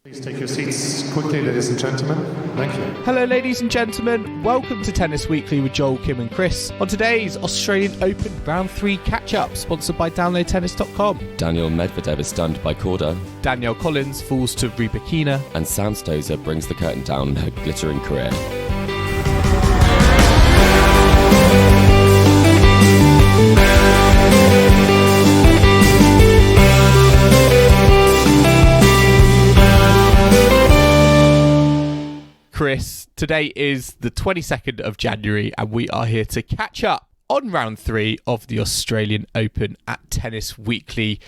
Please take your seats quickly, ladies and gentlemen. Thank you. Hello, ladies and gentlemen. Welcome to Tennis Weekly with Joel, Kim and Chris. On today's Australian Open Round 3 catch-up, sponsored by DownloadTennis.com. Daniil Medvedev is stunned by Korda. Danielle Collins falls to Rybakina. And Sam Stosur brings the curtain down on her glittering career. Chris, today is the 22nd of January and we are here to catch up on round 3 of the Australian Open at Tennis Weekly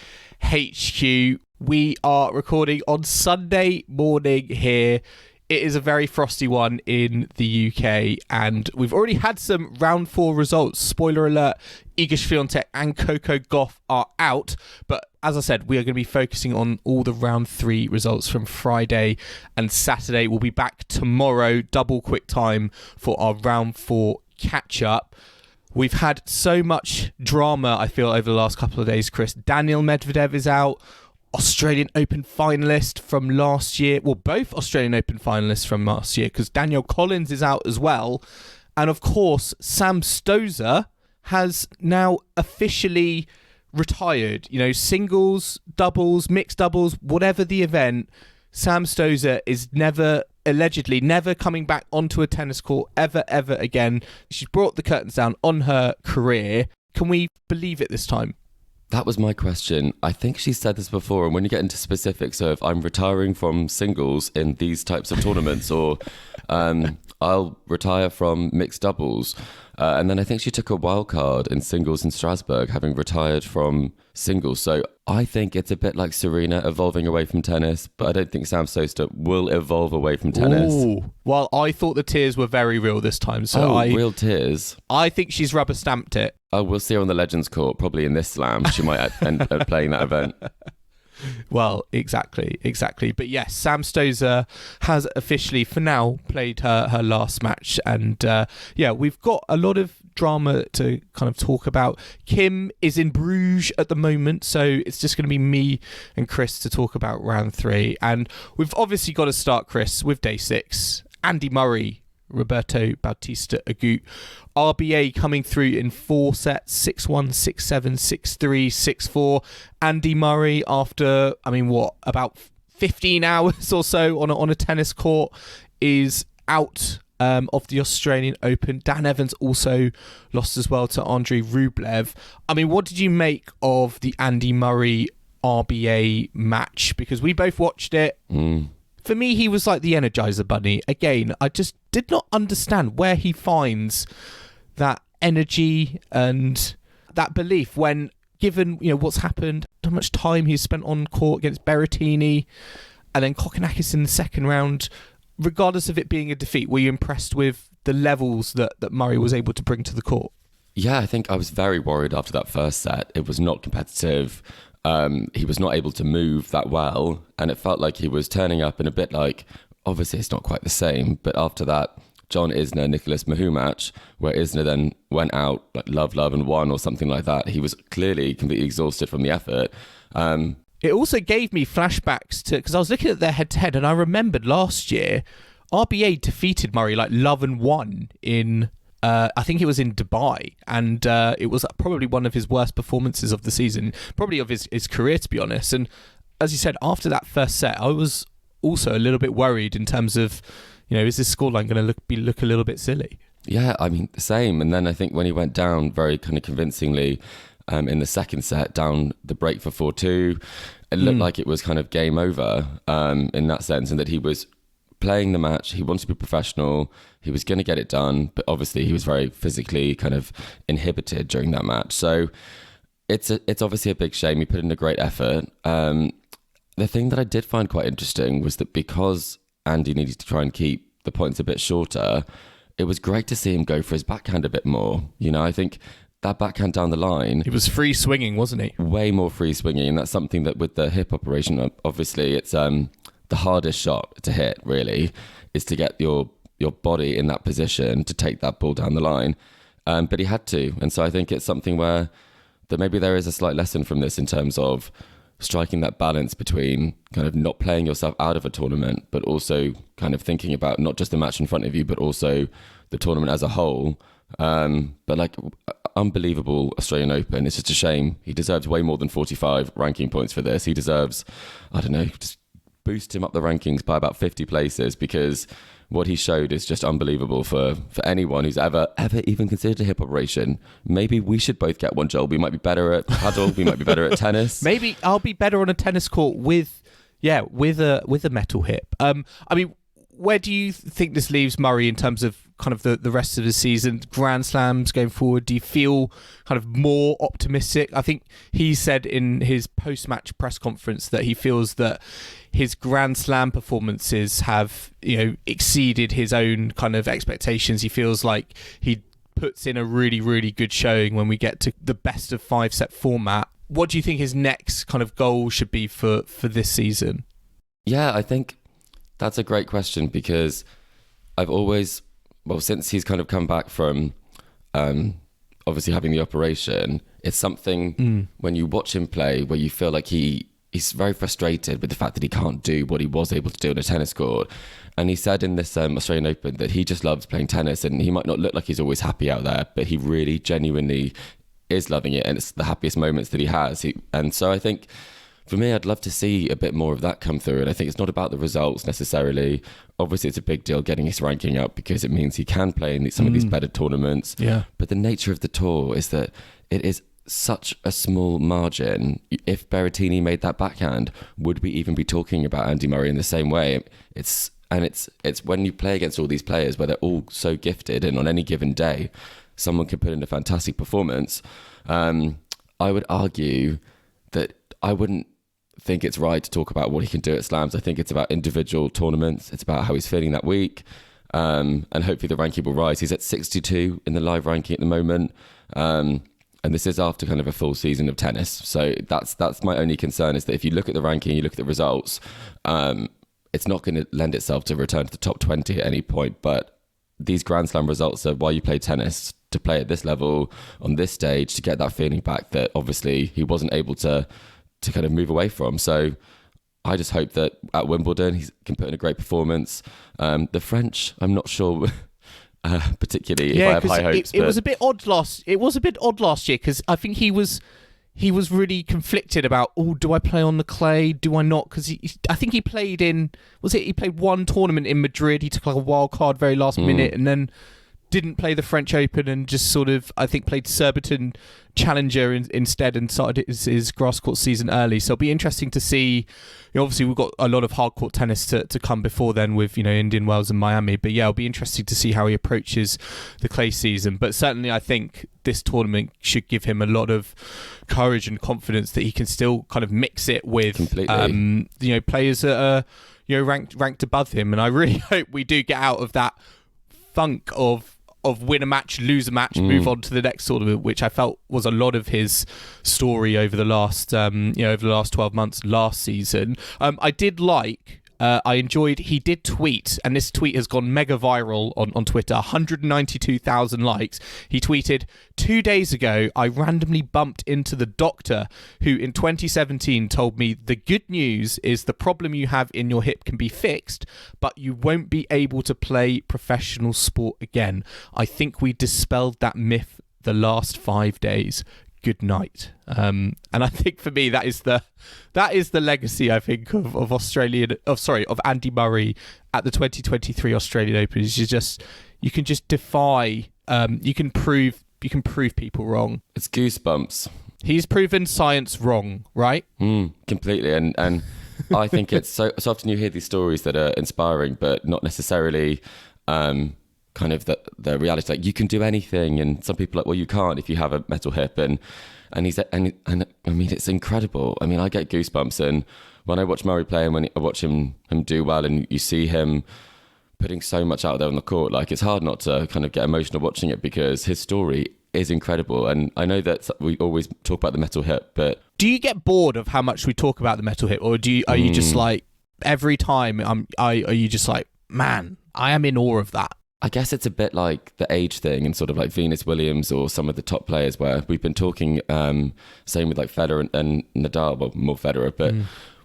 HQ. We are recording on Sunday morning here. It is a very frosty one in the UK and we've already had some round 4 results. Spoiler alert, Iga Swiatek and Coco Gauff are out, but as I said, we are going to be focusing on all the round 3 results from Friday and Saturday. We'll be back tomorrow, double quick time for our round 4 catch-up. We've had so much drama, I feel, over the last couple of days, Chris. Daniil Medvedev is out, Australian Open finalist from last year. Well, both Australian Open finalists from last year, because Danielle Collins is out as well. And of course, Sam Stosur has now officially retired. You know, singles, doubles, mixed doubles, whatever the event, Sam Stosur is allegedly never coming back onto a tennis court ever again. She's brought the curtains down on her career. Can we believe it this time? That was my question. I think she said this before, and when you get into specifics of I'm retiring from singles in these types of tournaments, or I'll retire from mixed doubles, and then I think she took a wild card in singles in Strasbourg, having retired from singles. So I think it's a bit like Serena evolving away from tennis, but I don't think Sam Stosur will evolve away from tennis. Ooh. Well, I thought the tears were very real this time. So real tears? I think she's rubber stamped it. Oh, we'll see her on the Legends Court, probably in this slam. She might end up playing that event. Well, exactly. But yes, Sam Stosur has officially, for now, played her last match. And we've got a lot of drama to kind of talk about. Kim is in Bruges at the moment, so it's just going to be me and Chris to talk about round 3. And we've obviously got to start, Chris, with day 6. Andy Murray, Robert Bautista Agut. RBA coming through in 4 sets, 6-1, 6-7, 6-3, 6-4. Andy Murray, after, about 15 hours or so on a tennis court, is out of the Australian Open. Dan Evans also lost as well to Andrei Rublev. What did you make of the Andy Murray RBA match? Because we both watched it. For me, he was like the Energizer Bunny. Again, I just did not understand where he finds that energy and that belief when given, what's happened, how much time he's spent on court against Berrettini and then Kokkinakis in the second round. Regardless of it being a defeat, were you impressed with the levels that Murray was able to bring to the court? Yeah, I think I was very worried after that first set. It was not competitive. He was not able to move that well, and it felt like he was turning up in a bit like, obviously it's not quite the same, but after that John Isner, Nicholas Mahut match, where Isner then went out like love and won or something like that, he was clearly completely exhausted from the effort. It also gave me flashbacks to, because I was looking at their head-to-head and I remembered last year RBA defeated Murray like love and won in I think it was in Dubai, and it was probably one of his worst performances of the season, probably of his career, to be honest. And as you said, after that first set, I was also a little bit worried in terms of, is this scoreline going to look a little bit silly? Yeah, same. And then I think when he went down very kind of convincingly in the second set, down the break for 4-2, it looked like it was kind of game over in that sense, and that he was playing the match. He wanted to be professional. He was going to get it done, but obviously he was very physically kind of inhibited during that match. So it's obviously a big shame. He put in a great effort. The thing that I did find quite interesting was that because Andy needed to try and keep the points a bit shorter, it was great to see him go for his backhand a bit more. I think that backhand down the line, he was free swinging, wasn't he? Way more free swinging, and that's something that with the hip operation, obviously it's the hardest shot to hit, really, is to get your body in that position to take that ball down the line. But he had to. And so I think it's something where that maybe there is a slight lesson from this in terms of striking that balance between kind of not playing yourself out of a tournament, but also kind of thinking about not just the match in front of you, but also the tournament as a whole. But like, unbelievable Australian Open. It's just a shame. He deserves way more than 45 ranking points for this. He deserves, I don't know, just boost him up the rankings by about 50 places, because what he showed is just unbelievable for anyone who's ever even considered a hip operation. Maybe we should both get one, Joel. We might be better at paddle. We might be better at tennis. Maybe I'll be better on a tennis court with a metal hip. I mean, where do you think this leaves Murray in terms of kind of the rest of the season, Grand Slams going forward? Do you feel kind of more optimistic? I think he said in his post-match press conference that he feels that his Grand Slam performances have, exceeded his own kind of expectations. He feels like he puts in a really, really good showing when we get to the best of 5-set format. What do you think his next kind of goal should be for this season? Yeah, I think that's a great question, because I've always, since he's kind of come back from obviously having the operation, it's something when you watch him play where you feel like he's very frustrated with the fact that he can't do what he was able to do on a tennis court. And he said in this Australian Open that he just loves playing tennis, and he might not look like he's always happy out there, but he really genuinely is loving it, and it's the happiest moments that he has. And so I think, for me, I'd love to see a bit more of that come through. And I think it's not about the results necessarily. Obviously, it's a big deal getting his ranking up, because it means he can play in some of these better tournaments. Yeah. But the nature of the tour is that it is such a small margin. If Berrettini made that backhand, would we even be talking about Andy Murray in the same way? It's when you play against all these players where they're all so gifted, and on any given day, someone can put in a fantastic performance. I would argue that I wouldn't think it's right to talk about what he can do at slams. I think it's about individual tournaments. It's about how he's feeling that week, and hopefully the ranking will rise. He's at 62 in the live ranking at the moment, and this is after kind of a full season of tennis. So that's my only concern, is that if you look at the ranking, you look at the results, it's not going to lend itself to return to the top 20 at any point. But these Grand Slam results are why you play tennis, to play at this level on this stage, to get that feeling back that obviously he wasn't able to kind of move away from. So I just hope that at Wimbledon he can put in a great performance. The French, I'm not sure particularly if I have high hopes. It was a bit odd last year, because I think he was really conflicted about, do I play on the clay? Do I not? Because I think he played he played one tournament in Madrid. He took like a wild card very last minute, and then didn't play the French Open, and just sort of, I think, played Surbiton Challenger instead, and started his grass court season early. So it'll be interesting to see. Obviously, we've got a lot of hard court tennis to come before then with Indian Wells and Miami. But yeah, it'll be interesting to see how he approaches the clay season. But certainly, I think this tournament should give him a lot of courage and confidence that he can still kind of mix it with players that are ranked above him. And I really hope we do get out of that funk of win a match, lose a match, move on to the next tournament, which I felt was a lot of his story over the last 12 months last season. I enjoyed, he did tweet, and this tweet has gone mega viral on Twitter, 192,000 likes. He tweeted, 2 days ago, I randomly bumped into the doctor who in 2017 told me the good news is the problem you have in your hip can be fixed, but you won't be able to play professional sport again. I think we dispelled that myth the last 5 days. Good night. And I think for me that is the legacy, I think, of Andy Murray at the 2023 Australian Open. Is you can just defy, you can prove people wrong. It's goosebumps. He's proven science wrong, right? Completely. And I think it's so often you hear these stories that are inspiring, but not necessarily kind of the reality, like you can do anything, and some people are like, well, you can't if you have a metal hip, and he's and I mean, it's incredible. I mean, I get goosebumps, and when I watch Murray play, and when I watch him do well, and you see him putting so much out there on the court, like it's hard not to kind of get emotional watching it, because his story is incredible. And I know that we always talk about the metal hip, but do you get bored of how much we talk about the metal hip, or are you just like every time are you just like, man, I am in awe of that? I guess it's a bit like the age thing and sort of like Venus Williams or some of the top players where we've been talking, same with like Federer and Nadal, well, more Federer, but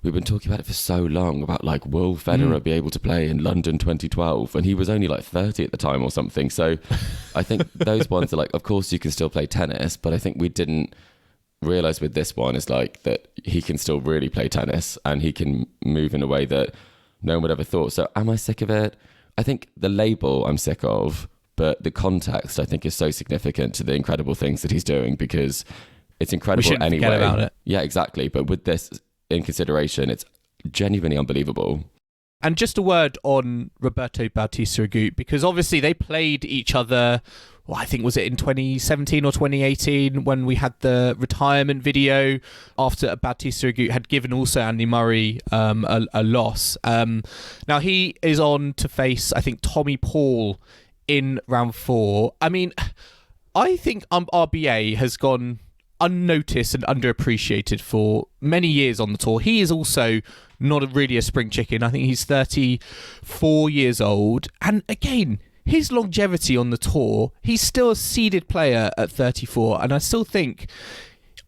we've been talking about it for so long about like, will Federer be able to play in London 2012? And he was only like 30 at the time or something. So I think those ones are like, of course you can still play tennis, but I think we didn't realise with this one is like that he can still really play tennis and he can move in a way that no one would ever thought. So am I sick of it? I think the label I'm sick of, but the context I think is so significant to the incredible things that he's doing because it's incredible we anyway. Forget about it. Yeah, exactly. But with this in consideration, it's genuinely unbelievable. And just a word on Roberto Bautista Agut, because obviously they played each other, well, I think was it in 2017 or 2018 when we had the retirement video after Bautista Agut had given also Andy Murray a loss. Now he is on to face, I think, Tommy Paul in round 4. I mean, I think RBA has gone unnoticed and underappreciated for many years on the tour. He is also not really a spring chicken. I think he's 34 years old. And again, his longevity on the tour, he's still a seeded player at 34. And I still think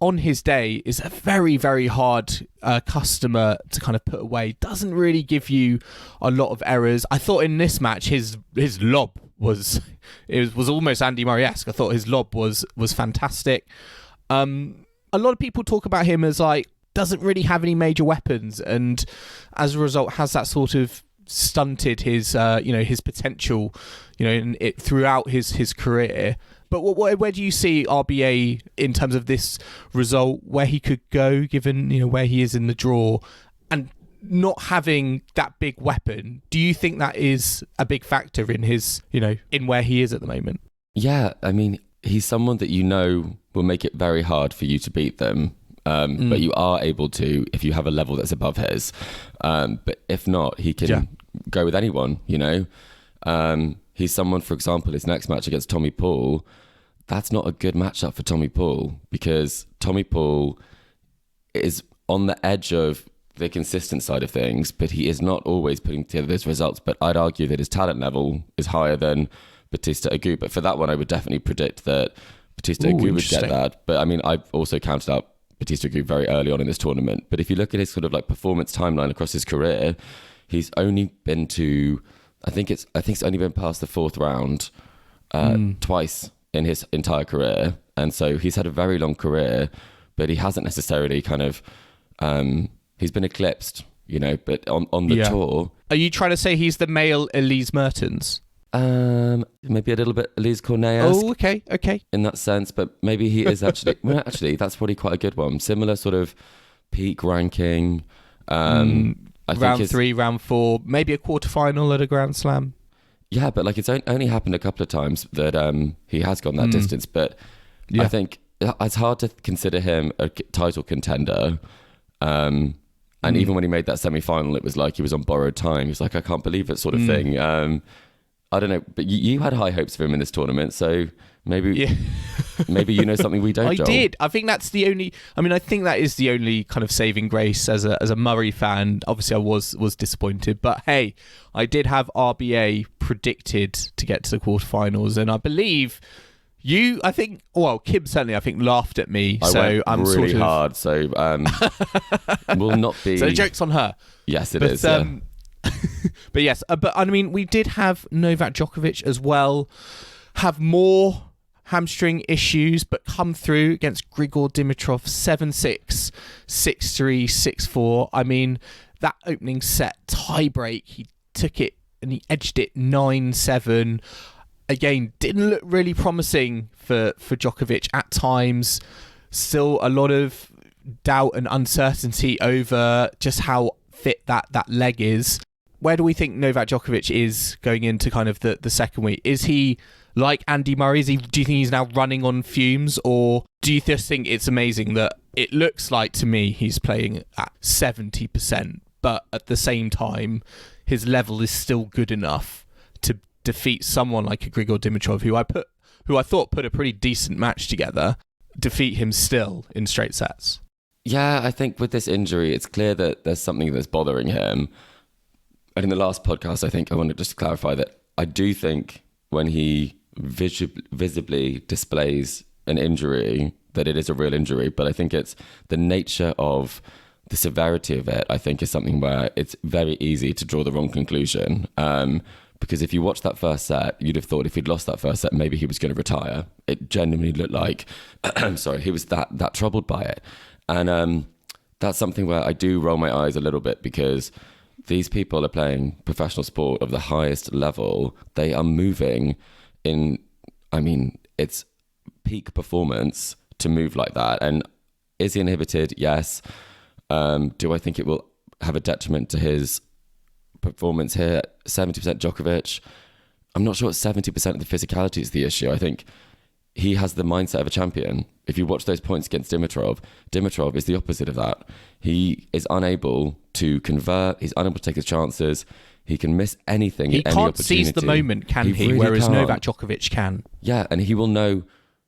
on his day is a very, very hard customer to kind of put away. Doesn't really give you a lot of errors. I thought in this match, his lob was almost Andy Murray-esque. I thought his lob was fantastic. A lot of people talk about him as like doesn't really have any major weapons, and as a result has that sort of stunted his his potential, throughout his career. But where do you see RBA in terms of this result, where he could go given where he is in the draw, and not having that big weapon? Do you think that is a big factor in his in where he is at the moment? Yeah, I mean, he's someone that will make it very hard for you to beat them. But you are able to if you have a level that's above his. But if not, he can go with anyone, He's someone, for example, his next match against Tommy Paul, that's not a good matchup for Tommy Paul because Tommy Paul is on the edge of the consistent side of things, but he is not always putting together those results. But I'd argue that his talent level is higher than Bautista Agut. But for that one, I would definitely predict that Bautista Agut would get that. But I mean, I've also counted out Bautista Agut very early on in this tournament. But if you look at his sort of like performance timeline across his career, he's only been to, I think it's only been past the 4th round twice in his entire career. And so he's had a very long career, but he hasn't necessarily kind of, he's been eclipsed, but on the tour. Are you trying to say he's the male Elise Mertens? Maybe a little bit Elise Cornet. Oh, okay. In that sense, but maybe he is actually. Well, actually, that's probably quite a good one. Similar sort of peak ranking. I think round 3, round 4, maybe a quarterfinal at a Grand Slam. Yeah, but like it's only happened a couple of times that he has gone that distance. But I think it's hard to consider him a title contender. And even when he made that semi-final, it was like he was on borrowed time. He was like, I can't believe it, sort of thing. I don't know, but you had high hopes for him in this tournament, so maybe maybe something we don't. I did. I think that's the only. I mean, I think that is the only kind of saving grace as a Murray fan. Obviously, I was disappointed, but hey, I did have RBA predicted to get to the quarterfinals, and I believe you. I think. Well, Kim certainly. I think laughed at me. I'm really sort of hard. So will not be. So the joke's on her. Yes, it is. Yeah. But yes, but I mean, we did have Novak Djokovic as well have more hamstring issues, but come through against Grigor Dimitrov 7-6, 6-3, 6-4. I mean, that opening set tiebreak, he took it and he edged it 9-7. Again, didn't look really promising for Djokovic at times. Still a lot of doubt and uncertainty over just how fit that leg is. Where do we think Novak Djokovic is going into kind of the second week? Is he like Andy Murray? Do you think he's now running on fumes? Or do you just think it's amazing that it looks like to me he's playing at 70%, but at the same time, his level is still good enough to defeat someone like a Grigor Dimitrov, who I thought put a pretty decent match together, defeat him still in straight sets? Yeah, I think with this injury, it's clear that there's something that's bothering him. And in the last podcast, I think I want to just clarify that I do think when he visibly displays an injury, that it is a real injury. But I think it's the nature of the severity of it, I think, is something where it's very easy to draw the wrong conclusion. Because if you watch that first set, you'd have thought if he'd lost that first set, maybe he was going to retire. It genuinely looked like, he was that troubled by it. And that's something where I do roll my eyes a little bit, because these people are playing professional sport of the highest level. They are moving in, it's peak performance to move like that. And is he inhibited? Yes. Do I think it will have a detriment to his performance here? 70% Djokovic. I'm not sure 70% of the physicality is the issue. I think he has the mindset of a champion. If you watch those points against Dimitrov is the opposite of that. He is unable to convert. He's unable to take his chances. He can miss anything. He can't seize the moment, can he? Really whereas can't. Novak Djokovic can. Yeah, and he will know.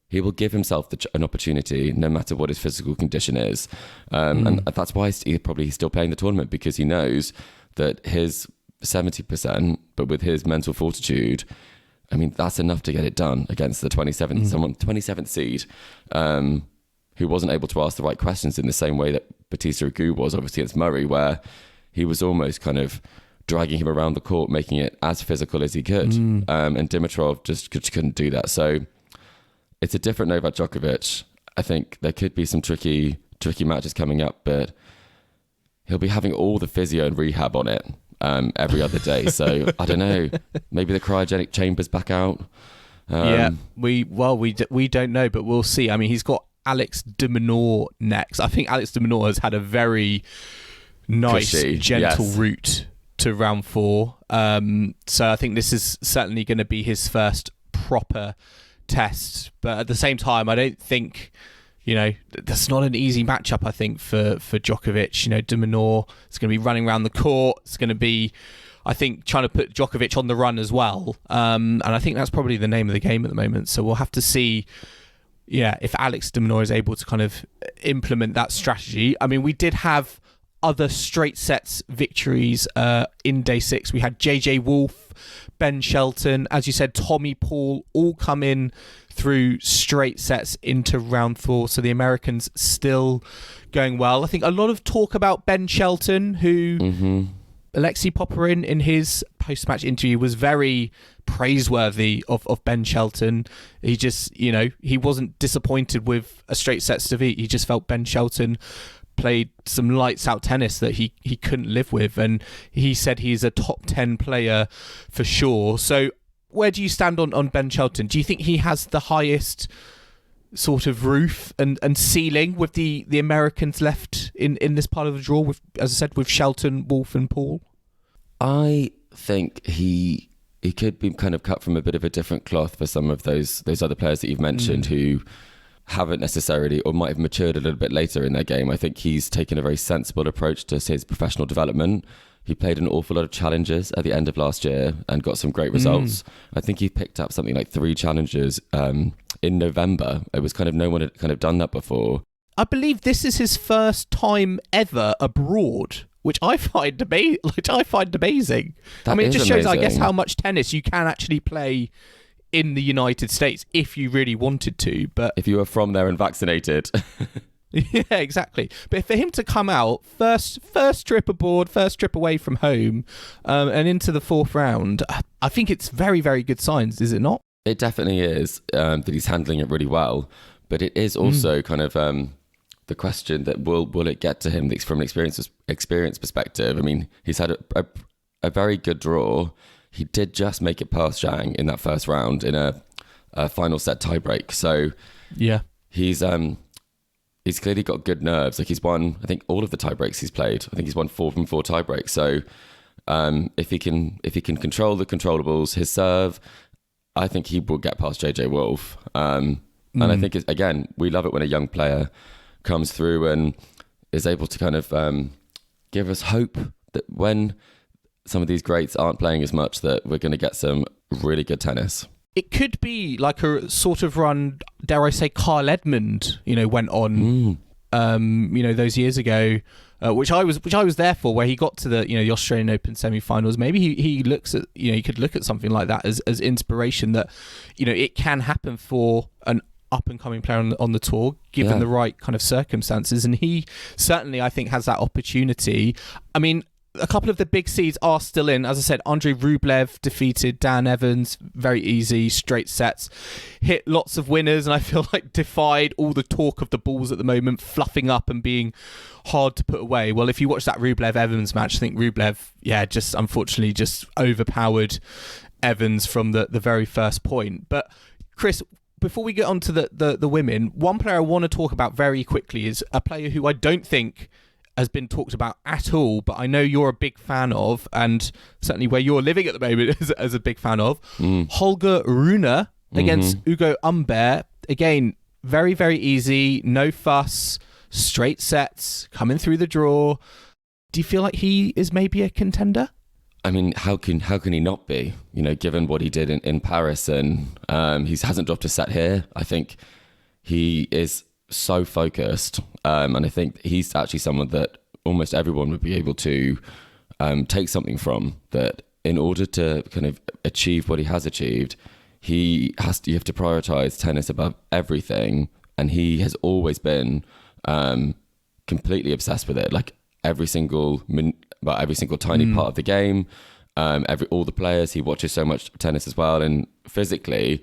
He will give himself an opportunity no matter what his physical condition is. And that's why he's probably still playing the tournament, because he knows that his 70%, but with his mental fortitude, that's enough to get it done against the 27th seed, who wasn't able to ask the right questions in the same way that Bautista Agut was, obviously, against Murray, where he was almost kind of dragging him around the court, making it as physical as he could. And Dimitrov just couldn't do that. So it's a different Novak Djokovic. I think there could be some tricky matches coming up, but he'll be having all the physio and rehab on it every other day. So I don't know. Maybe the cryogenic chamber's back out. We don't know, but we'll see. He's got Alex de Minaur next. I think Alex de Minaur has had a very nice, gentle route to round 4. So I think this is certainly going to be his first proper test. But at the same time, I don't think, that's not an easy matchup, I think, for Djokovic. De Minaur is going to be running around the court. It's going to be, I think, trying to put Djokovic on the run as well. And I think that's probably the name of the game at the moment. So we'll have to see, if Alex de Minaur is able to kind of implement that strategy. We did have other straight sets victories in day 6. We had JJ Wolf, Ben Shelton, as you said, Tommy Paul, all come in through straight sets into round 4. So the Americans still going well. I think a lot of talk about Ben Shelton, who Alexei Popyrin in his post-match interview was very praiseworthy of Ben Shelton. He just, he wasn't disappointed with a straight sets defeat. He just felt Ben Shelton played some lights out tennis that he couldn't live with, and he said he's a top 10 player for sure. So where do you stand on Ben Shelton? Do you think he has the highest sort of roof and ceiling with the Americans left in this part of the draw, with, as I said, with Shelton, Wolf and Paul? I think he could be kind of cut from a bit of a different cloth for some of those other players that you've mentioned who haven't necessarily, or might have matured a little bit later in their game. I think he's taken a very sensible approach to his professional development. He played an awful lot of challenges at the end of last year and got some great results. I think he picked up something like 3 challenges in November. It was kind of, no one had kind of done that before. I believe this is his first time ever abroad, which I find amazing. It just shows, I guess, how much tennis you can actually play in the United States if you really wanted to. But if you were from there and vaccinated. Yeah, exactly. But for him to come out first trip aboard, first trip away from home, and into the 4th round, I think it's very, very good signs, is it not? It definitely is, that he's handling it really well. But it is also kind of the question that will it get to him from an experience perspective. He's had a very good draw. He did just make it past Zhang in that first round in a final set tiebreak. So yeah, he's clearly got good nerves. Like, he's won, I think, all of the tiebreaks he's played. I think he's won 4 from 4 tiebreaks. So if he can control the controllables, his serve, I think he will get past JJ Wolf. And I think, again, we love it when a young player comes through and is able to kind of give us hope that when some of these greats aren't playing as much, that we're going to get some really good tennis. It could be like a sort of run, dare I say, Carl Edmund, went on, those years ago. which I was there for, where he got to the Australian Open semi-finals. Maybe he looks at he could look at something like that as inspiration, that it can happen for an up and coming player on the tour, given the right kind of circumstances, and he certainly, I think, has that opportunity. I mean, a couple of the big seeds are still in. As I said, Andrei Rublev defeated Dan Evans, very easy, straight sets, hit lots of winners, and I feel like defied all the talk of the balls at the moment, fluffing up and being hard to put away. Well, if you watch that Rublev-Evans match, I think Rublev, just unfortunately just overpowered Evans from the very first point. But Chris, before we get on to the women, one player I want to talk about very quickly is a player who I don't think has been talked about at all, but I know you're a big fan of, and certainly where you're living at the moment as a big fan of. Holger Rune against Ugo Humbert. Again, very, very easy, no fuss, straight sets, coming through the draw. Do you feel like he is maybe a contender? I mean, how can he not be? Given what he did in Paris, and he hasn't dropped a set here. I think he is so focused, and I think he's actually someone that almost everyone would be able to take something from. That in order to kind of achieve what he has achieved, you have to prioritize tennis above everything, and he has always been completely obsessed with it. Like every single tiny part of the game, all the players. He watches so much tennis as well, and physically,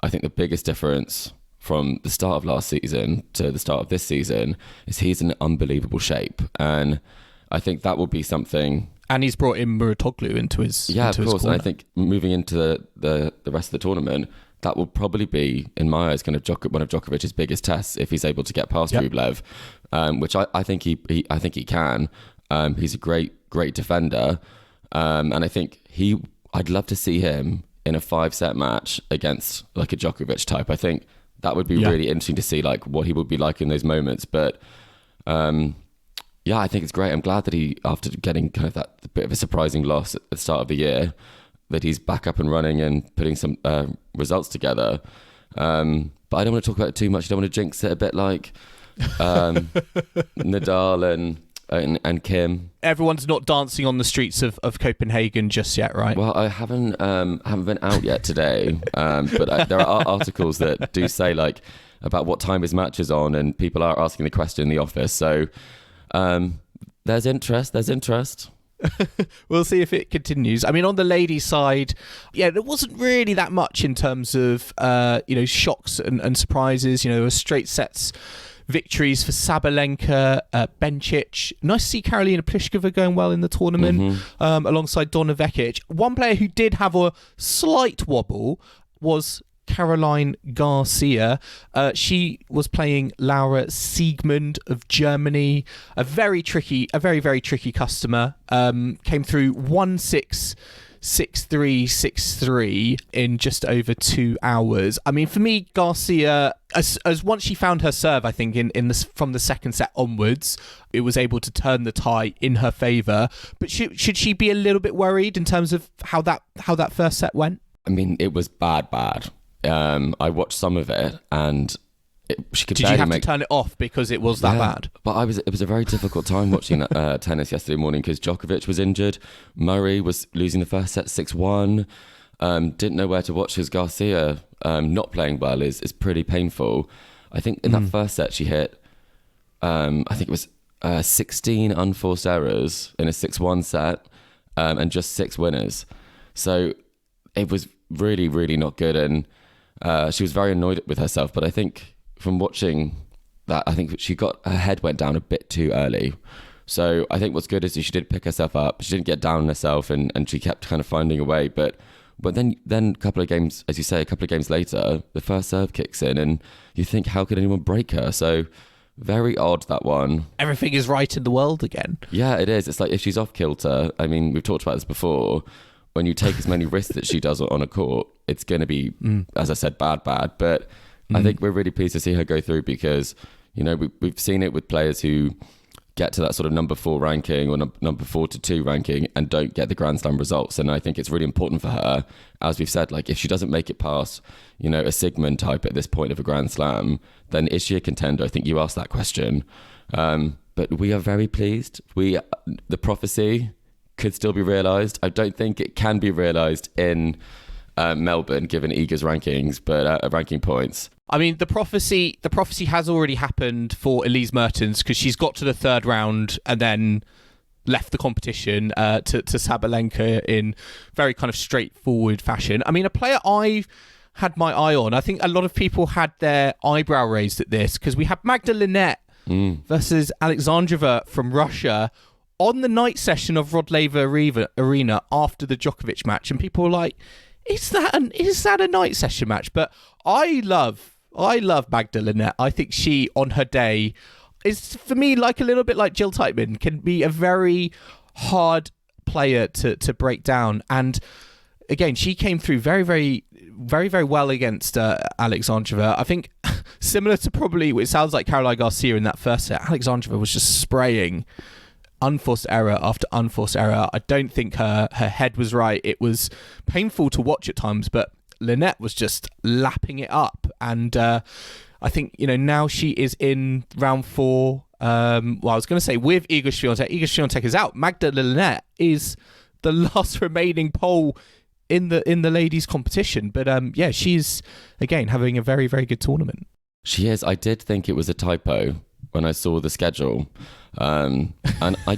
I think the biggest difference from the start of last season to the start of this season is he's in unbelievable shape, and I think that will be something. And he's brought in Muratoglu into his of course. And I think moving into the rest of the tournament, that will probably be, in my eyes, kind of one of Djokovic's biggest tests if he's able to get past Rublev, which I think he can. He's a great defender, and I think I'd love to see him in a 5-set match against like a Djokovic type. I think that would be really interesting to see, like what he would be like in those moments. But I think it's great. I'm glad that he, after getting kind of that bit of a surprising loss at the start of the year, that he's back up and running and putting some results together. But I don't want to talk about it too much. I don't want to jinx it, a bit like Nadal and Kim. Everyone's not dancing on the streets of Copenhagen just yet, right? Well, I haven't been out yet today, but there are articles that do say like about what time his match is on, and people are asking the question in the office. So there's interest. We'll see if it continues. I mean, on the ladies' side, there wasn't really that much in terms of shocks and surprises. There were straight sets victories for Sabalenka, Bencic. Nice to see Karolina Pliskova going well in the tournament, alongside Donna Vekic. One player who did have a slight wobble was Caroline Garcia. She was playing Laura Siegmund of Germany. A very, very tricky customer. Came through 1-6. 6-3, 6-3 in just over 2 hours. I mean, for me, Garcia, as once she found her serve, I think from the second set onwards, it was able to turn the tie in her favour. But should she be a little bit worried in terms of how that first set went? I mean, it was bad. I watched some of it, and she could. Did you have to turn it off because it was that bad? But it was a very difficult time watching tennis yesterday morning because Djokovic was injured. Murray was losing the first set 6-1. Didn't know where to watch his Garcia not playing well is pretty painful. I think in that first set she hit, I think it was 16 unforced errors in a 6-1 set, and just 6 winners. So it was really, really not good, and she was very annoyed with herself. But I think from watching that, I think her head went down a bit too early. So I think what's good is she did pick herself up. She didn't get down on herself, and she kept kind of finding a way. But then a couple of games, as you say, a couple of games later, the first serve kicks in, and you think, how could anyone break her? So very odd, that one. Everything is right in the world again. Yeah, it is. It's like if she's off kilter, I mean, we've talked about this before, when you take as many risks that she does on a court, it's going to be, as I said, bad. But I think we're really pleased to see her go through because, we've seen it with players who get to that sort of number 4 ranking or number 4 to 2 ranking and don't get the Grand Slam results. And I think it's really important for her, as we've said, like if she doesn't make it past, a Sigmund type at this point of a Grand Slam, then is she a contender? I think you asked that question. But we are very pleased. The prophecy could still be realised. I don't think it can be realised in Melbourne, given Iga's rankings, but ranking points. I mean, the prophecy has already happened for Elise Mertens, because she's got to the third round and then left the competition to Sabalenka in very kind of straightforward fashion. I mean, a player I've had my eye on, I think a lot of people had their eyebrow raised at this, because we had Magda Linette versus Alexandrova from Russia on the night session of Rodleva Arena after the Djokovic match, and people were like, is that a night session match? But I love Magda Linette. I think she, on her day, is, for me, like a little bit like Jill Teichmann, can be a very hard player to break down. And again, she came through very, very, very, very well against Alexandrova. I think similar to probably, it sounds like Caroline Garcia in that first set, Alexandrova was just spraying unforced error after unforced error. I don't think her head was right. It was painful to watch at times, but Linette was just lapping it up. And I think, now she is in round 4. I was going to say with Iga Swiatek. Iga Swiatek is out. Magda Linette is the last remaining pole in the ladies competition. But she's, again, having a very, very good tournament. She is. I did think it was a typo when I saw the schedule. And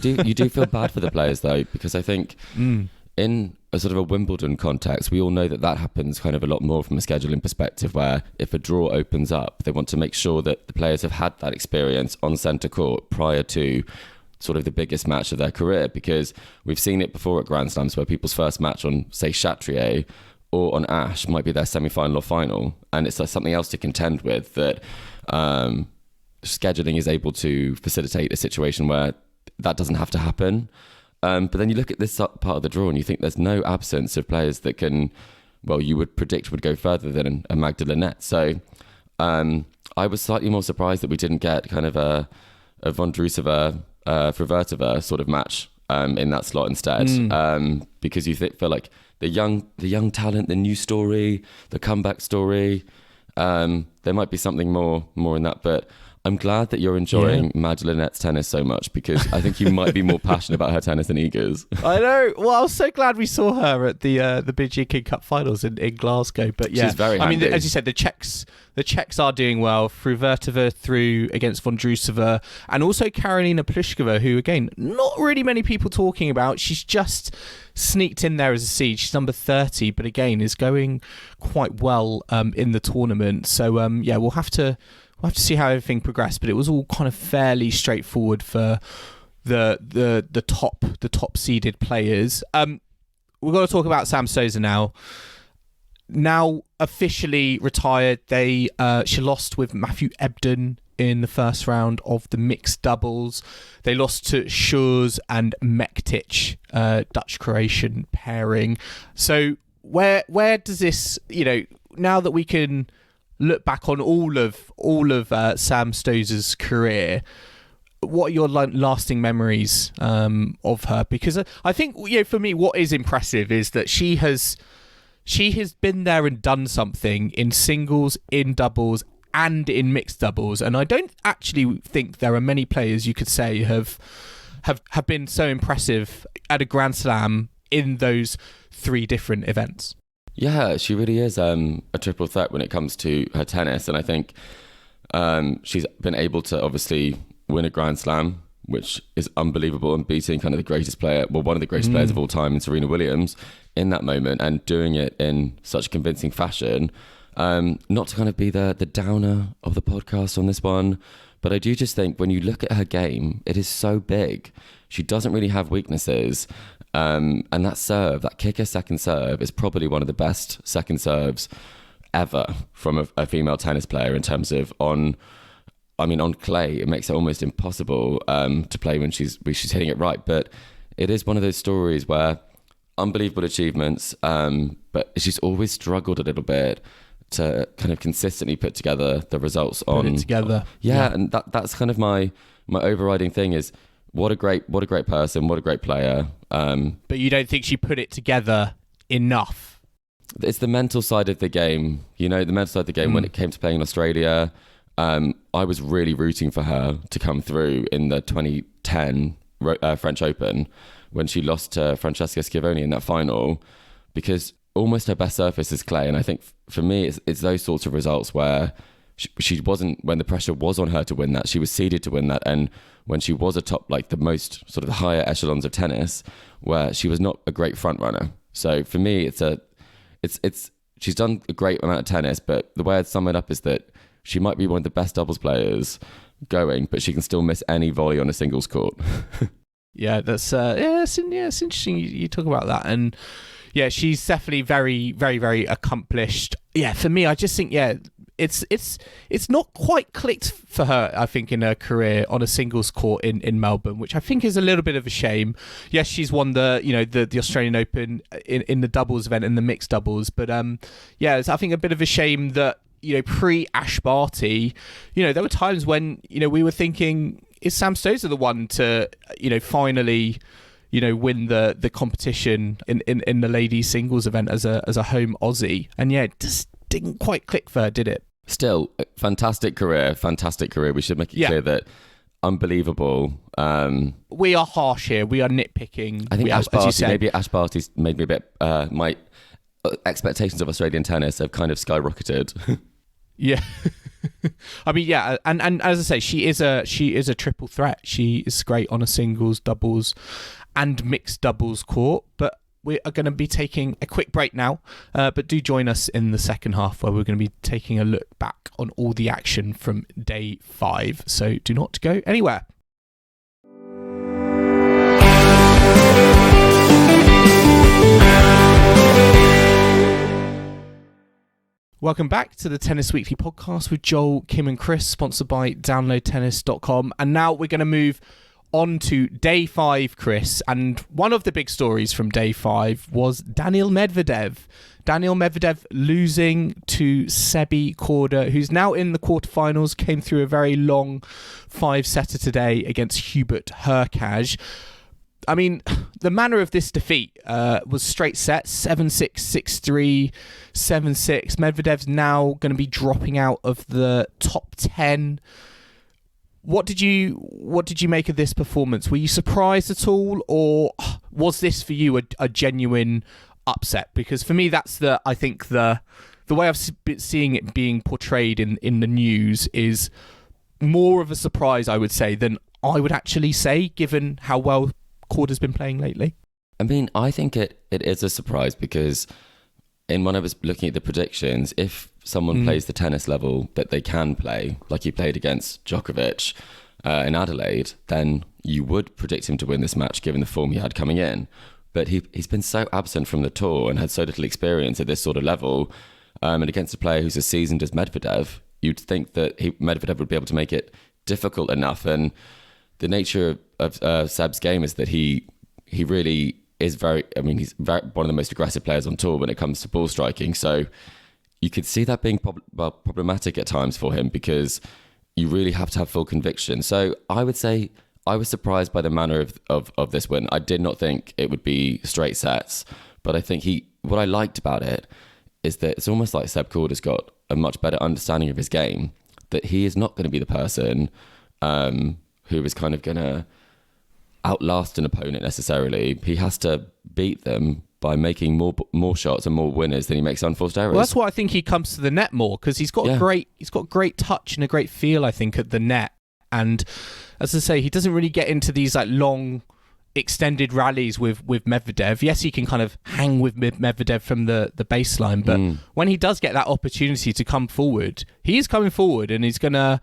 you do feel bad for the players, though, because I think in a sort of a Wimbledon context, we all know that happens kind of a lot more from a scheduling perspective, where if a draw opens up, they want to make sure that the players have had that experience on centre court prior to sort of the biggest match of their career, because we've seen it before at Grand Slams where people's first match on, say, Chatrier or on Ash might be their semi-final or final, and it's something else to contend with, that scheduling is able to facilitate a situation where that doesn't have to happen. But then you look at this part of the draw and you think there's no absence of players that can, well, you would predict would go further than a Magda Linette. So I was slightly more surprised that we didn't get kind of a Vondrousova, Fruhvirtova sort of match in that slot instead, because you feel like the young talent, the new story, the comeback story, there might be something more in that, but I'm glad that you're enjoying Magda Linette's tennis so much, because I think you might be more passionate about her tennis than Iga's. I know. Well, I was so glad we saw her at the BG King Cup finals in Glasgow. But yeah, she's very handy. I mean, as you said, the Czechs are doing well. Fruhvirtova through against Vondrousova, and also Karolina Pliskova, who, again, not really many people talking about. She's just sneaked in there as a seed. She's number 30, but again is going quite well in the tournament. So we'll have to see how everything progressed, but it was all kind of fairly straightforward for the top seeded players. We've got to talk about Sam Stosur now. Now officially retired. She lost with Matthew Ebden in the first round of the mixed doubles. They lost to Schurz and Mektic, Dutch-Croatian pairing. So where does this, now that we can look back on all of Sam Stosur's career, what are your lasting memories of her? Because I think, for me, what is impressive is that she has been there and done something in singles, in doubles, and in mixed doubles. And I don't actually think there are many players you could say have been so impressive at a Grand Slam in those 3 different events. Yeah, she really is a triple threat when it comes to her tennis. And I think she's been able to obviously win a Grand Slam, which is unbelievable, and beating kind of the greatest player, well, one of the greatest players of all time in Serena Williams in that moment, and doing it in such convincing fashion. Not to kind of be the downer of the podcast on this one, but I do just think when you look at her game, it is so big. She doesn't really have weaknesses. And that serve, that kicker second serve, is probably one of the best second serves ever from a female tennis player, in terms of on clay. It makes it almost impossible to play when she's hitting it right. But it is one of those stories where unbelievable achievements, but she's always struggled a little bit to kind of consistently put together the results on. Put it together. Yeah, and that's kind of my overriding thing is, what a great person, what a great player. But you don't think she put it together enough? It's the mental side of the game, the mental side of the game when it came to playing in Australia. I was really rooting for her to come through in the 2010 French Open when she lost to Francesca Schiavone in that final, because almost her best surface is clay. And I think for me, it's those sorts of results where she wasn't, when the pressure was on her to win that, she was seeded to win that. And when she was atop like the most sort of the higher echelons of tennis, where she was not a great front runner. So for me, she's done a great amount of tennis, but the way I'd sum it up is that she might be one of the best doubles players going, but she can still miss any volley on a singles court. Yeah, that's it's interesting you talk about that. And yeah, she's definitely very, very, very accomplished. Yeah, for me, I just think, it's not quite clicked for her, I think, in her career on a singles court in Melbourne, which I think is a little bit of a shame. Yes, she's won the Australian Open in the doubles event and the mixed doubles, but it's, I think, a bit of a shame that, pre-Ash Barty, there were times when, we were thinking, is Sam Stosur the one to, finally, win the competition in the ladies singles event as a home Aussie? And yeah, it just didn't quite click for her, did it? Still, fantastic career. We should make it clear that unbelievable. We are harsh here. We are nitpicking. I think Ash Barty's made me a bit, my expectations of Australian tennis have kind of skyrocketed. Yeah. I mean, yeah, and as I say, she is a triple threat. She is great on a singles, doubles, and mixed doubles court. But we are going to be taking a quick break now. But do join us in the second half, where we're going to be taking a look back on all the action from day 5. So do not go anywhere. Welcome back to the Tennis Weekly podcast with Joel, Kim and Chris, sponsored by downloadtennis.com. And now we're going to move on to day 5, Chris. And one of the big stories from day 5 was Daniil Medvedev. Daniil Medvedev losing to Sebi Korda, who's now in the quarterfinals, came through a very long 5-setter today against Hubert Hurkacz. I mean, the manner of this defeat was straight sets, 7-6, 6-3, 7-6. Medvedev's now going to be dropping out of the top 10. What did you make of this performance? Were you surprised at all, or was this for you a genuine upset? Because for me, that's the way I've been seeing it being portrayed in the news is more of a surprise, I would say, than I would actually say, given how well Korda's been playing lately. I mean, I think it is a surprise because when I was looking at the predictions, if someone plays the tennis level that they can play, like he played against Djokovic in Adelaide, then you would predict him to win this match given the form he had coming in. But he's been so absent from the tour and had so little experience at this sort of level. And against a player who's as seasoned as Medvedev, you'd think that Medvedev would be able to make it difficult enough. And the nature of Seb's game is that he really is he's one of the most aggressive players on tour when it comes to ball striking. So you could see that being problematic at times for him because you really have to have full conviction. So I would say I was surprised by the manner of this win. I did not think it would be straight sets, but I think what I liked about it is that it's almost like Seb Korda's got a much better understanding of his game, that he is not going to be the person who is kind of going to outlast an opponent necessarily. He has to beat them by making more shots and more winners than he makes unforced errors. Well, that's why I think he comes to the net more, because he's got great touch and a great feel, I think, at the net. And as I say, he doesn't really get into these like long extended rallies with Medvedev. Yes, he can kind of hang with Medvedev from the baseline, but when he does get that opportunity to come forward, he is coming forward and he's gonna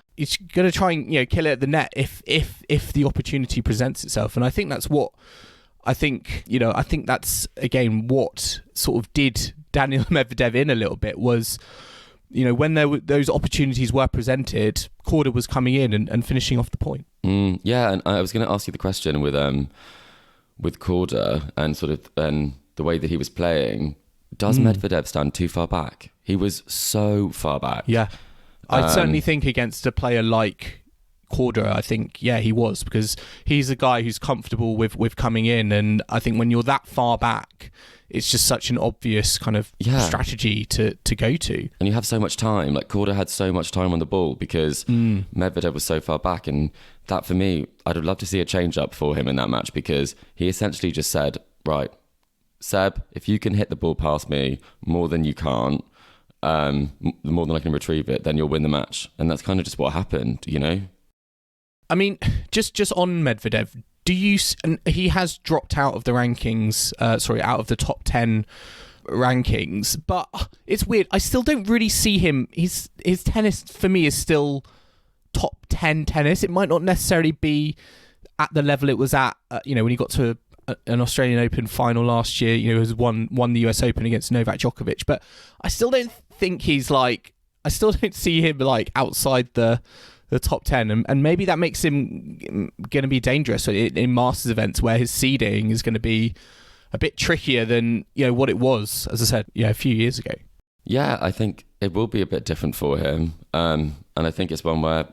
try and kill it at the net if the opportunity presents itself. And I think that's what I think that's again what sort of did Daniil Medvedev in a little bit was, when those opportunities were presented, Korda was coming in and finishing off the point. Yeah, and I was going to ask you the question with Korda and the way that he was playing. Does Medvedev stand too far back? He was so far back. Yeah, I certainly think against a player like Korda, I think, yeah, he was, because he's a guy who's comfortable with coming in. And I think when you're that far back, it's just such an obvious kind of strategy to go to. And you have so much time. Like Korda had so much time on the ball because Medvedev was so far back. And that, for me, I'd love to see a change up for him in that match, because he essentially just said, right, Seb, if you can hit the ball past me more than you can't, more than I can retrieve it, then you'll win the match. And that's kind of just what happened, you know? I mean, just on Medvedev, and he has dropped out of the rankings, out of the top 10 rankings, but it's weird. I still don't really see him. His tennis, for me, is still top 10 tennis. It might not necessarily be at the level it was at, when he got to an Australian Open final last year, he has won the US Open against Novak Djokovic, but I still don't think I still don't see him like outside the top 10, and maybe that makes him going to be dangerous in Masters events where his seeding is going to be a bit trickier than what it was, as I said, a few years ago. Yeah, I think it will be a bit different for him, and I think it's one where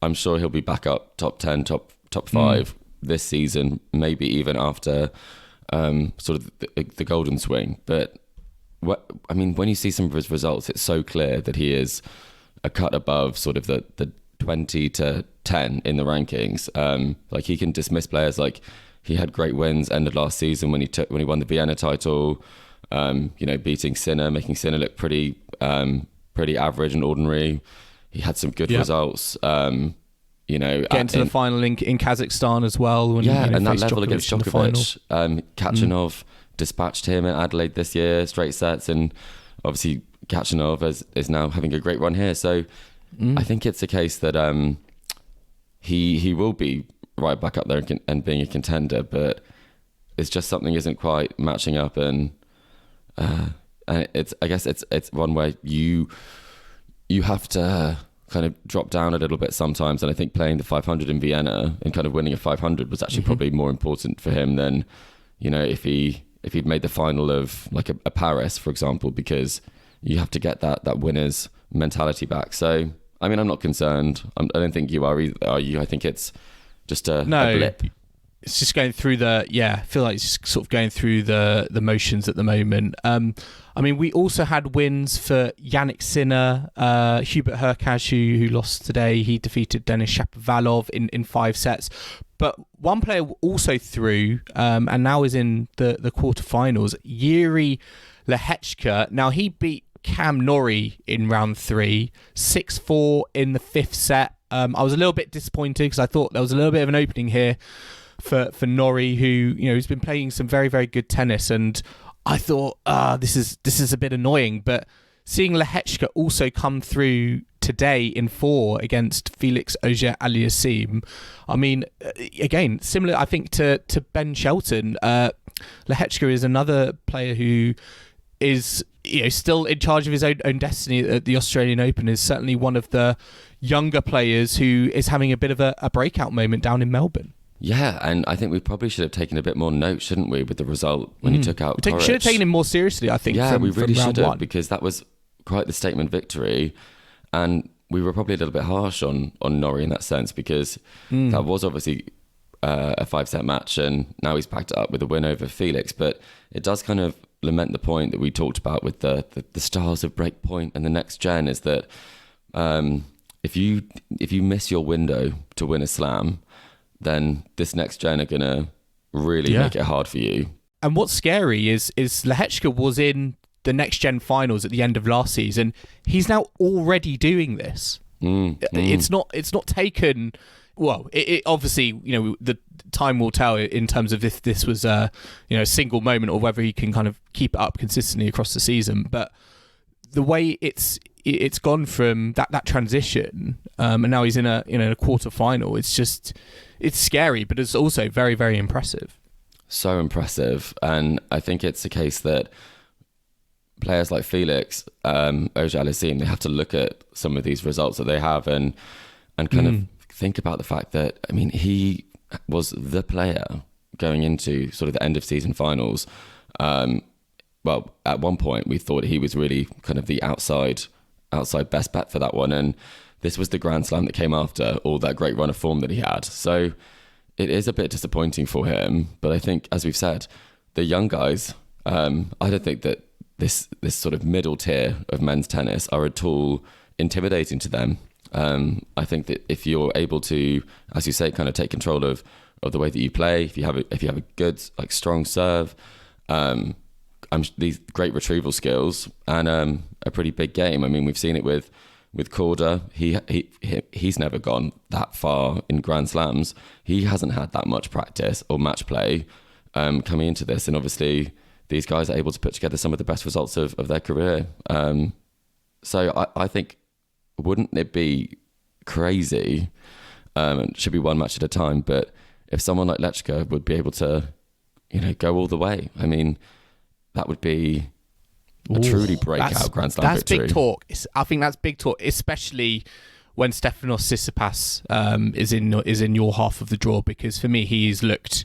I'm sure he'll be back up top 10, top 5 this season, maybe even after sort of the golden swing. But when you see some of his results, it's so clear that he is a cut above sort of the 20 to 10 in the rankings. Like he can dismiss players. Like he had great wins end of last season when he won the Vienna title, beating Sinner, making Sinner look pretty average and ordinary. He had some good results. Getting to the final in Kazakhstan as well. When, and that level Djokovic against Djokovic. Kachanov dispatched him in Adelaide this year, straight sets, and obviously Kachanov is now having a great run here. So I think it's a case that he will be right back up there and being a contender, but it's just something isn't quite matching up, and I guess it's one where you have to kind of drop down a little bit sometimes. And I think playing the 500 in Vienna and kind of winning a 500 was actually probably more important for him than if he'd made the final of like a Paris, for example, because you have to get that winner's mentality back. So I mean, I'm not concerned. I don't think you are either, are you? I think it's just a blip. It's just going through I feel like it's just sort of going through the motions at the moment. I mean, we also had wins for Yannick Sinner, Hubert Hurkacz, who lost today. He defeated Denis Shapovalov in 5 sets. But one player also through, and now is in the quarterfinals, Jiří Lehečka. Now, he beat Cam Norrie in round 3, 6-4 in the 5th set. I was a little bit disappointed because I thought there was a little bit of an opening here for Norrie, who's been playing some very, very good tennis, and I thought this is a bit annoying. But seeing Lehečka also come through today in 4 against Felix Auger-Aliassime, I mean, again, similar I think to Ben Shelton, Lehečka is another player who is still in charge of his own destiny at the Australian Open, is certainly one of the younger players who is having a bit of a breakout moment down in Melbourne. Yeah, and I think we probably should have taken a bit more note, shouldn't we, with the result when he took out Coric. Should have taken him more seriously, I think. Yeah, we really should have, 1. because that was quite the statement victory, and we were probably a little bit harsh on Norrie in that sense, because that was obviously a 5-set match, and now he's backed it up with a win over Felix. But it does kind of lament the point that we talked about with the stars of Breakpoint and the next gen, is that if you miss your window to win a slam, then this next gen are going to really make it hard for you. And what's scary is Lehečka was in the next gen finals at the end of last season. He's now already doing this. It's not taken. Well, it obviously, the time will tell in terms of if this was a single moment or whether he can kind of keep it up consistently across the season. But the way it's gone from that transition, and now he's in a quarter final. It's scary, but it's also very, very impressive. So impressive, and I think it's a case that players like Felix Auger-Aliassime, they have to look at some of these results that they have and kind of think about the fact that, I mean, he was the player going into sort of the end of season finals. Well, at one point we thought he was really kind of the outside best bet for that one, and this was the Grand Slam that came after all that great run of form that he had. So it is a bit disappointing for him. But I think, as we've said, the young guys, I don't think that this sort of middle tier of men's tennis are at all intimidating to them. I think that if you're able to, as you say, kind of take control of the way that you play, if you have a good, like, strong serve, these great retrieval skills, and a pretty big game. I mean, we've seen it with Korda. He's never gone that far in Grand Slams. He hasn't had that much practice or match play coming into this, and obviously these guys are able to put together some of the best results of their career. So I think, wouldn't it be crazy? It should be one match at a time, but if someone like Lehečka would be able to, go all the way, I mean, that would be a truly breakout Grand Slam victory. That's big talk. I think that's big talk, especially when Stefanos Tsitsipas is in your half of the draw, because for me, he's looked.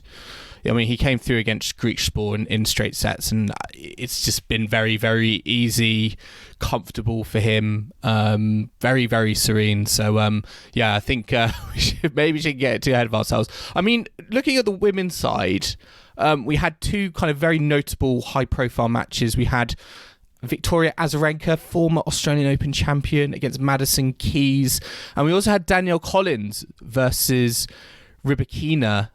I mean, he came through against Griekspoor in straight sets, and it's just been very, very easy, comfortable for him. Very, very serene. So, I think we should get too ahead of ourselves. I mean, looking at the women's side, we had two kind of very notable high-profile matches. We had Victoria Azarenka, former Australian Open champion, against Madison Keys, and we also had Danielle Collins versus Rybakina,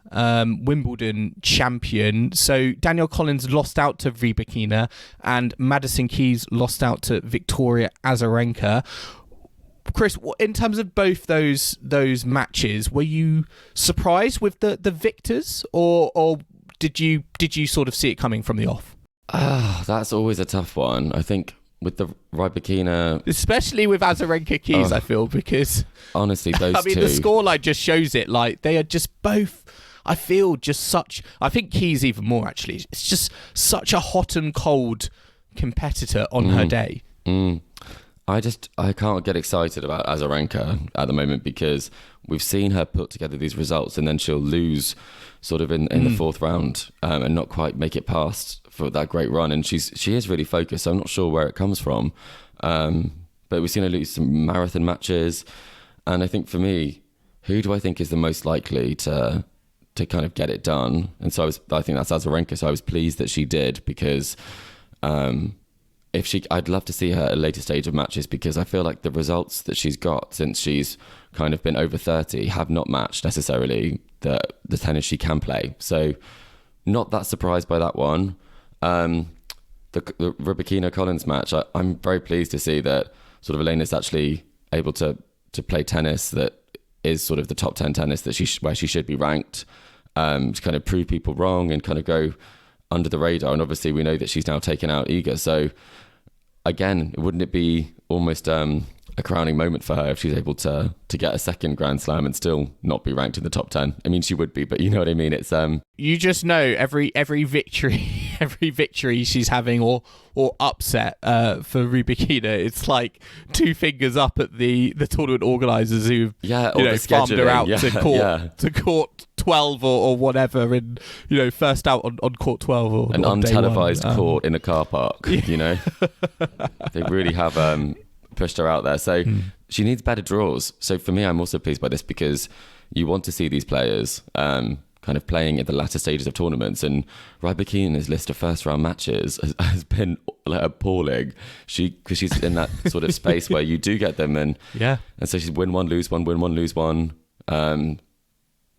Wimbledon champion. So Danielle Collins lost out to Rybakina, and Madison Keys lost out to Victoria Azarenka. Chris, in terms of both those matches, were you surprised with the victors, or did you sort of see it coming from the off? That's always a tough one. I think with the Rybakina, especially with Azarenka Keys, I feel, because honestly, those I mean, two, the scoreline just shows it. Like, they are just both, I feel, just such. I think Keys even more, actually. It's just such a hot and cold competitor on her day. I can't get excited about Azarenka at the moment, because we've seen her put together these results and then she'll lose sort of in the fourth round and not quite make it past for that great run. And she is really focused, so I'm not sure where it comes from. But we've seen her lose some marathon matches. And I think, for me, who do I think is the most likely to kind of get it done? And so I think that's Azarenka. So I was pleased that she did, because I'd love to see her at a later stage of matches, because I feel like the results that she's got since she's kind of been over 30 have not matched necessarily the tennis she can play. So not that surprised by that one. The Rybakina Collins match, I'm very pleased to see that sort of Elena's actually able to play tennis that is sort of the top 10 tennis where she should be ranked, to kind of prove people wrong and kind of go under the radar. And obviously we know that she's now taken out Iga. So again, wouldn't it be almost a crowning moment for her if she's able to get a second Grand Slam and still not be ranked in the top 10? I mean, she would be, but you know what I mean? It's you just know every victory she's having or upset for Rybakina, it's like two fingers up at the tournament organisers who've farmed her out to court 12 or whatever, and first out on court 12 or an on untelevised court in a car park. They really have pushed her out there, so she needs better draws. So for me, I'm also pleased by this, because you want to see these players kind of playing at the latter stages of tournaments, and Rybakina's list of first round matches has been like appalling. Because she's in that sort of space where you do get them, and so she's win one, lose one, win one, lose one.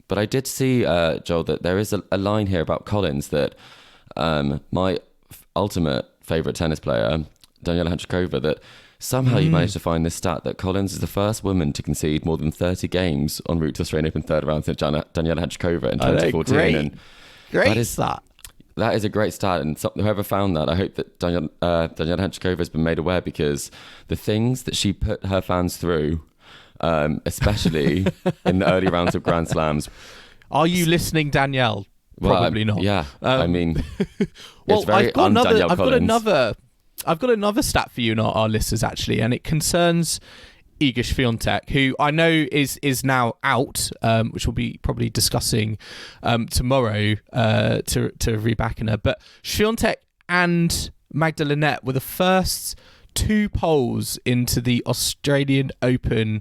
But I did see, Joel, that there is a line here about Collins that my ultimate favourite tennis player, Danielle Lehečka, that somehow you managed to find this stat that Collins is the first woman to concede more than 30 games en route to Australian Open third round since Danielle Lehečka in 2014. Great stat. That is a great stat, and whoever found that, I hope that Danielle Lehečka has been made aware, because the things that she put her fans through, especially in the early rounds of Grand Slams. Are you listening, Danielle? Probably not. Yeah, I mean, well, it's very un-Danielle Collins. I've got another stat for you and our listeners, actually, and it concerns Iga Swiatek, who I know is now out, which we'll be probably discussing tomorrow to Rybakina. But Swiatek and Magdalena were the first two poles into the Australian Open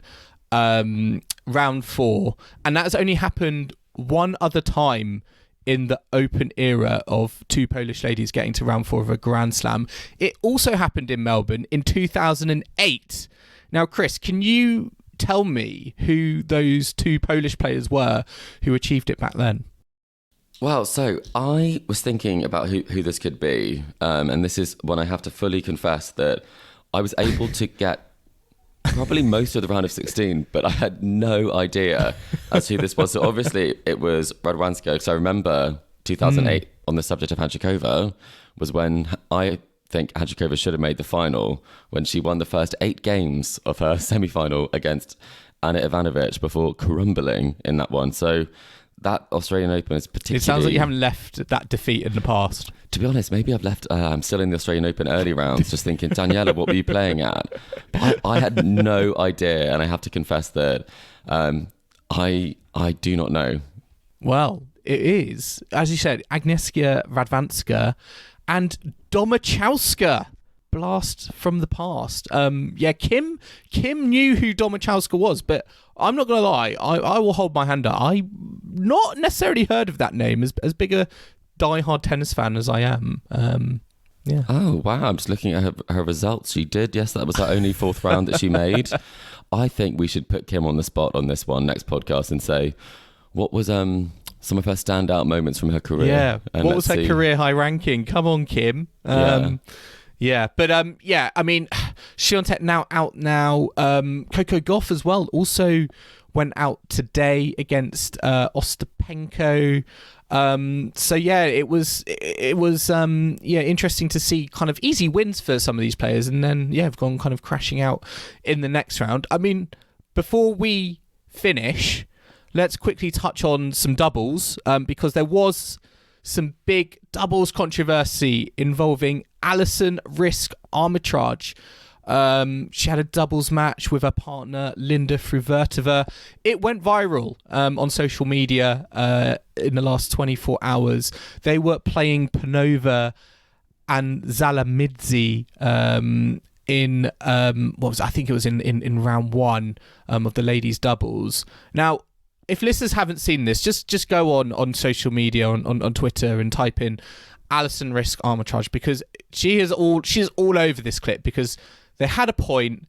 round 4, and that's only happened one other time in the Open era of 2 Polish ladies getting to round 4 of a Grand Slam. It also happened in Melbourne in 2008. Now, Chris, can you tell me who those 2 Polish players were who achieved it back then? Well, so I was thinking about who this could be, and this is when I have to fully confess that I was able to get probably most of the round of 16, but I had no idea as to who this was. So obviously it was Radwanska, because I remember 2008 on the subject of Hadžikova was when I think Hadžikova should have made the final, when she won the first 8 games of her semi-final against Ana Ivanovic before crumbling in that one. So that Australian Open is particularly... It sounds like you haven't left that defeat in the past. To be honest, maybe I've left... I'm still in the Australian Open early rounds, just thinking, Danielle, what were you playing at? But I had no idea, and I have to confess that I do not know. Well, it is, as you said, Agnieszka Radwanska and Domachowska. Blast from the past. Kim knew who Domachowska was, but I'm not going to lie, I will hold my hand up. I not necessarily heard of that name, as big a diehard tennis fan as I am. Yeah. Oh, wow. I'm just looking at her results. She did. Yes, that was her only 4th round that she made. I think we should put Kim on the spot on this one next podcast and say, what was some of her standout moments from her career? Yeah. And what was her career high ranking? Come on, Kim. Yeah, but I mean, Shelton now out now. Coco Gauff as well also went out today against Ostapenko. So yeah, it was interesting to see kind of easy wins for some of these players, and then have gone kind of crashing out in the next round. I mean, before we finish, let's quickly touch on some doubles because there was some big doubles controversy involving Alison Risk Armitage. She had a doubles match with her partner Linda Fruvertova. It went viral on social media in the last 24 hours. They were playing Panova and Zalamidze in I think it was in round 1 of the ladies doubles. Now, if listeners haven't seen this, just go on social media, on Twitter, and type in Alison Risk Armitage, because she's all over this clip, because they had a point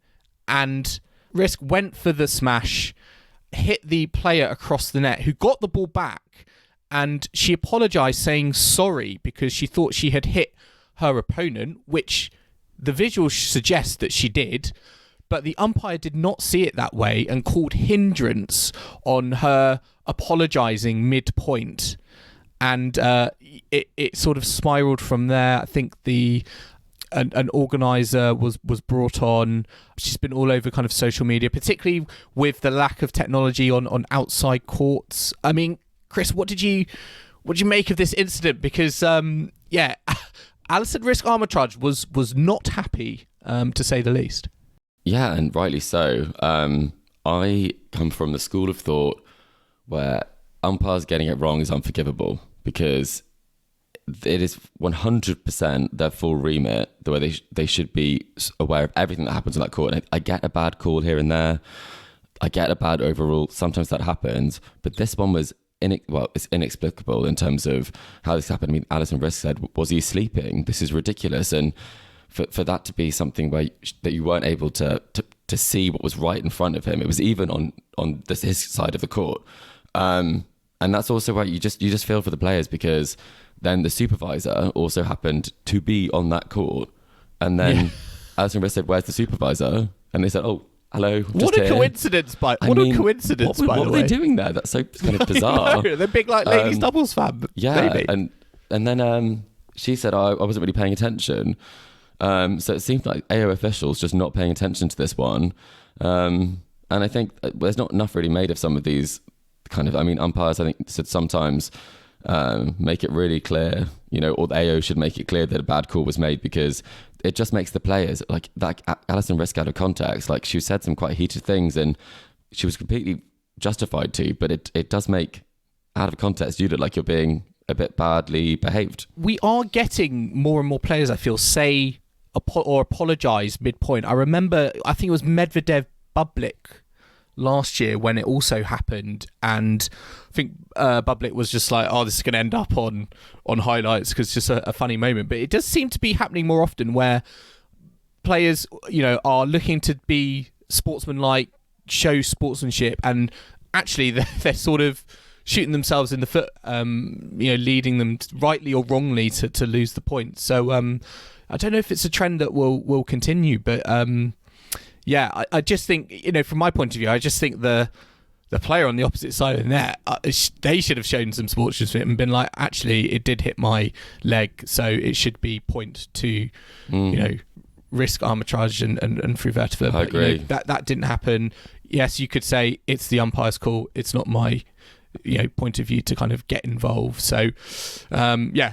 and Risk went for the smash, hit the player across the net who got the ball back, and she apologised saying sorry because she thought she had hit her opponent, which the visuals suggest that she did. But the umpire did not see it that way and called hindrance on her apologising mid-point. And it sort of spiralled from there. I think an organiser was brought on. She's been all over kind of social media, particularly with the lack of technology on outside courts. I mean, Chris, what did you make of this incident? Because, Alison Risk Armitage was not happy, to say the least. Yeah, and rightly so. I come from the school of thought where umpires getting it wrong is unforgivable, because it is 100% their full remit, the way they should be aware of everything that happens in that court. And I get a bad call here and there. I get a bad overrule. Sometimes that happens. But this one was it's inexplicable in terms of how this happened. I mean, Alison Risk said, was he sleeping? This is ridiculous. And for that to be something that you weren't able to see what was right in front of him, it was even on his side of the court, and that's also why you just feel for the players, because then the supervisor also happened to be on that court, and then Alison Risk said, "Where's the supervisor?" And they said, "Oh, hello." What a coincidence! By the way, what were they doing there? That's so kind of bizarre. They're big like ladies doubles fan. Yeah, maybe. and then she said, I wasn't really paying attention. So it seemed like AO officials just not paying attention to this one. And I think there's not enough really made of some of these umpires, I think, should sometimes make it really clear, or the AO should make it clear that a bad call was made, because it just makes the players, like that Alison Risk out of context, like she said some quite heated things and she was completely justified to, but it does make, out of context, you look like you're being a bit badly behaved. We are getting more and more players, I feel, say or apologise mid-point. I remember, I think it was Medvedev Bublik last year when it also happened, and I think Bublik was just like, oh, this is going to end up on highlights because it's just a funny moment. But it does seem to be happening more often where players, are looking to be sportsmanlike, show sportsmanship, and actually they're sort of shooting themselves in the foot, leading them rightly or wrongly to lose the point. So I don't know if it's a trend that will continue, but I just think, from my point of view, I just think the player on the opposite side of the net, they should have shown some sportsmanship and been like, actually, it did hit my leg, so it should be point to, risk arbitrage and through vertical. I agree. That didn't happen. Yes, you could say it's the umpire's call. It's not my point of view to kind of get involved. So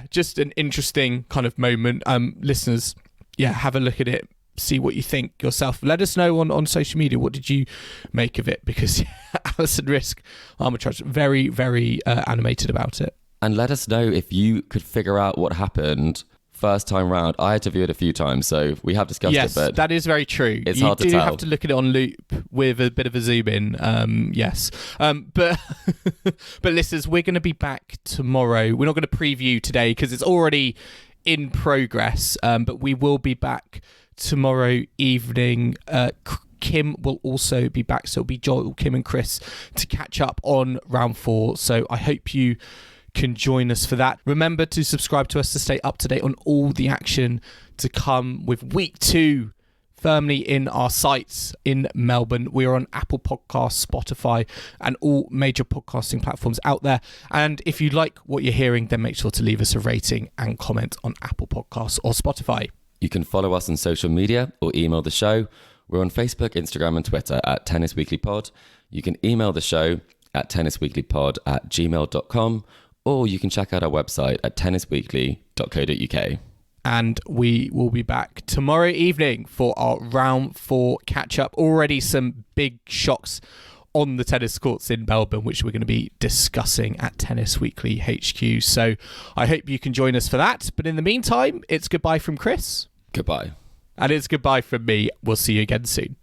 just an interesting kind of moment. Listeners, have a look at it, see what you think yourself. Let us know on social media, what did you make of it, because Alison Risk arbitrage, very, very animated about it. And let us know if you could figure out what happened first time round. I had to view it a few times, so we have discussed it, but that is very true. It's hard to tell. You do have to look at it on loop with a bit of a zoom in. Yes. But listeners, we're going to be back tomorrow. We're not going to preview today because it's already in progress, but we will be back tomorrow evening. Kim will also be back, so it'll be Joel, Kim and Chris to catch up on round 4. So I hope you can join us for that. Remember to subscribe to us to stay up to date on all the action to come with week 2 firmly in our sights in Melbourne. We're on Apple Podcasts, Spotify, and all major podcasting platforms out there. And if you like what you're hearing, then make sure to leave us a rating and comment on Apple Podcasts or Spotify. You can follow us on social media or email the show. We're on Facebook, Instagram and Twitter at Tennis Weekly Pod. You can email the show at tennisweeklypod@gmail.com, or you can check out our website at tennisweekly.co.uk. And we will be back tomorrow evening for our round 4 catch-up. Already some big shocks on the tennis courts in Melbourne, which we're going to be discussing at Tennis Weekly HQ. So I hope you can join us for that. But in the meantime, it's goodbye from Chris. Goodbye. And it's goodbye from me. We'll see you again soon.